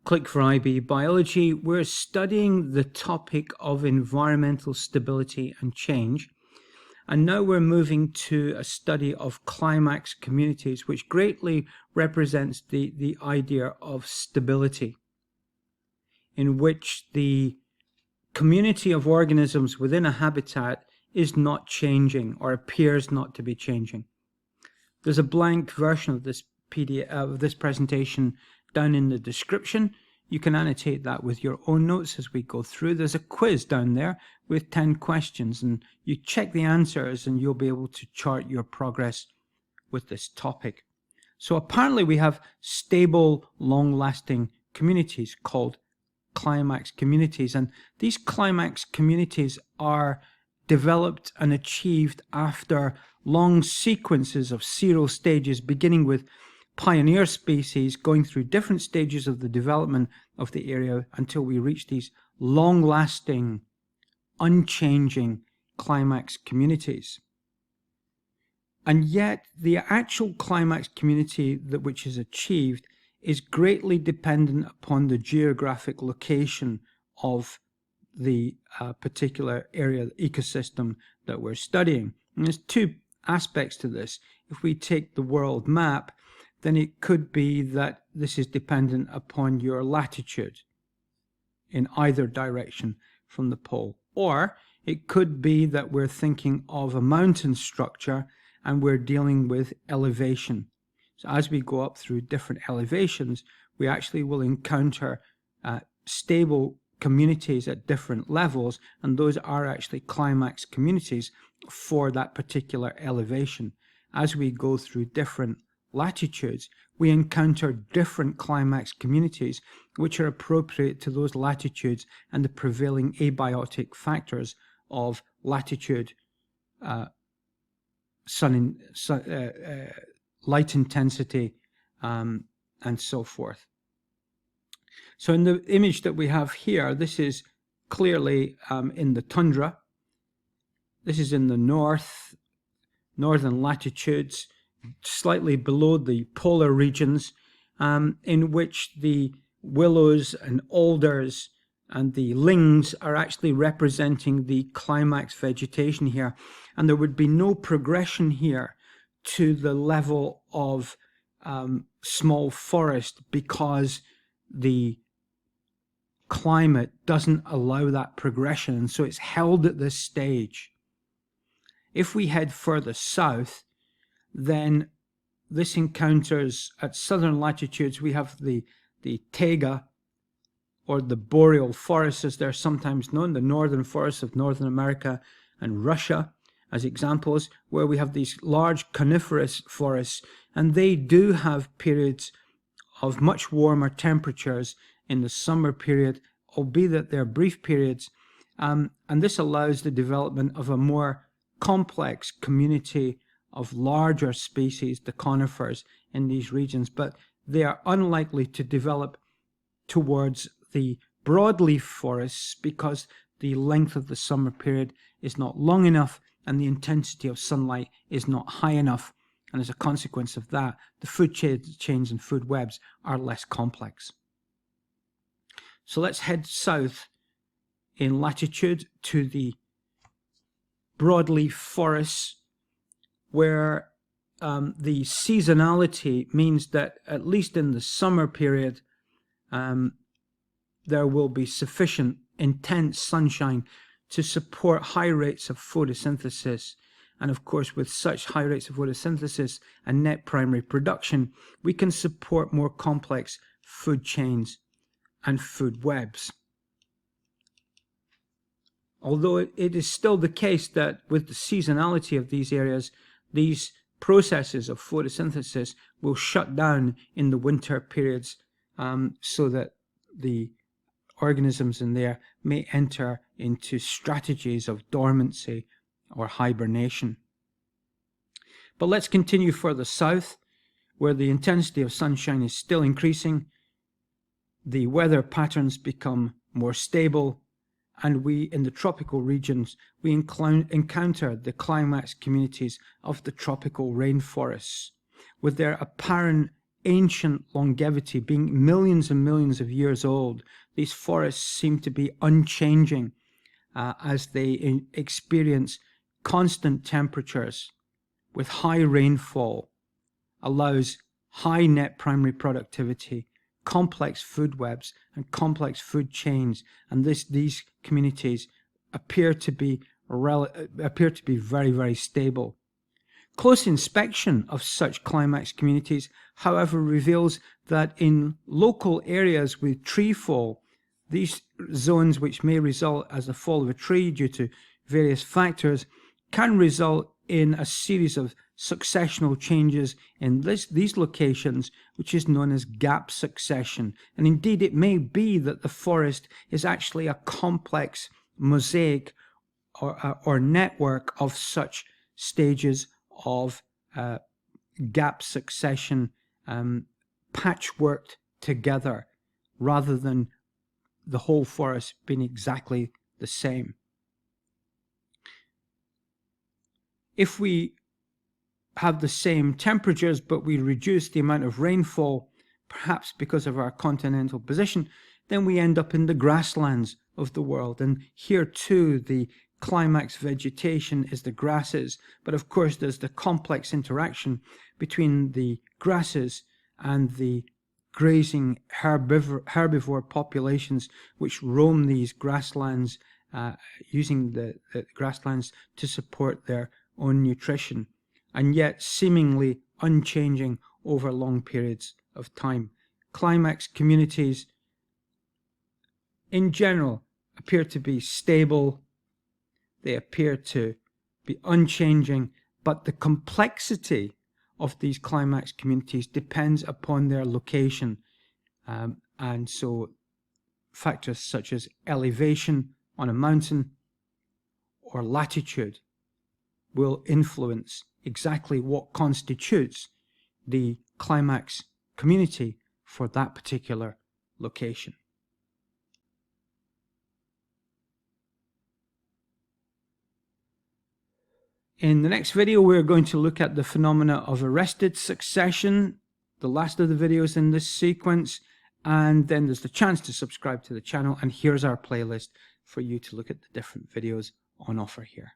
Click for IB Biology. We're studying the topic of environmental stability and change. And now we're moving to a study of climax communities, which greatly represents the idea of stability, in which the community of organisms within a habitat is not changing or appears not to be changing. There's a blank version of this PDF of this presentation down in the description. You can annotate that with your own notes as we go through. There's a quiz down there with 10 questions, and you check the answers and you'll be able to chart your progress with this topic. So apparently we have stable, long-lasting communities called climax communities, and these climax communities are developed and achieved after long sequences of serial stages, beginning with pioneer species going through different stages of the development of the area until we reach these long-lasting, unchanging climax communities. And yet the actual climax community which is achieved is greatly dependent upon the geographic location of the particular area, the ecosystem that we're studying. And there's two aspects to this. If we take the world map, then it could be that this is dependent upon your latitude in either direction from the pole. Or it could be that we're thinking of a mountain structure and we're dealing with elevation. So as we go up through different elevations, we actually will encounter stable communities at different levels, and those are actually climax communities for that particular elevation. As we go through different latitudes, we encounter different climax communities which are appropriate to those latitudes and the prevailing abiotic factors of latitude, light intensity, and so forth. So in the image that we have here, this is clearly in the tundra. This is in the northern latitudes, slightly below the polar regions, in which the willows and alders and the lings are actually representing the climax vegetation here. And there would be no progression here to the level of small forest because the climate doesn't allow that progression, and so it's held at this stage. If we head further south, then this encounters, at southern latitudes, we have the taiga, or the boreal forests as they're sometimes known, the northern forests of Northern America and Russia as examples, where we have these large coniferous forests, and they do have periods of much warmer temperatures in the summer period, albeit that they're brief periods, and this allows the development of a more complex community of larger species, the conifers, in these regions, but they are unlikely to develop towards the broadleaf forests because the length of the summer period is not long enough and the intensity of sunlight is not high enough, and as a consequence of that, the food chains and food webs are less complex. So let's head south in latitude to the broadleaf forests, where the seasonality means that at least in the summer period there will be sufficient intense sunshine to support high rates of photosynthesis. And of course, with such high rates of photosynthesis and net primary production, we can support more complex food chains and food webs. Although it is still the case that with the seasonality of these areas, these processes of photosynthesis will shut down in the winter periods, so that the organisms in there may enter into strategies of dormancy or hibernation. But let's continue further south, where the intensity of sunshine is still increasing, the weather patterns become more stable, and we, in the tropical regions, we encounter the climax communities of the tropical rainforests, with their apparent ancient longevity, being millions and millions of years old, these forests seem to be unchanging as they experience constant temperatures with high rainfall, allows high net primary productivity, complex food webs and complex food chains, and these communities appear to be very, very stable. Close inspection of such climax communities, however, reveals that in local areas with tree fall, these zones, which may result as the fall of a tree due to various factors, can result in a series of successional changes in these locations, which is known as gap succession. And indeed, it may be that the forest is actually a complex mosaic or network of such stages of gap succession patchworked together, rather than the whole forest being exactly the same. If we have the same temperatures but we reduce the amount of rainfall, perhaps because of our continental position, then we end up in the grasslands of the world. And here too the climax vegetation is the grasses, but of course there's the complex interaction between the grasses and the grazing herbivore populations which roam these grasslands, using the grasslands to support their own nutrition, and yet seemingly unchanging over long periods of time. Climax communities in general appear to be stable, they appear to be unchanging, but the complexity of these climax communities depends upon their location, and so factors such as elevation on a mountain or latitude will influence exactly what constitutes the climax community for that particular location. In the next video, we're going to look at the phenomena of arrested succession, the last of the videos in this sequence, and then there's the chance to subscribe to the channel, and here's our playlist for you to look at the different videos on offer here.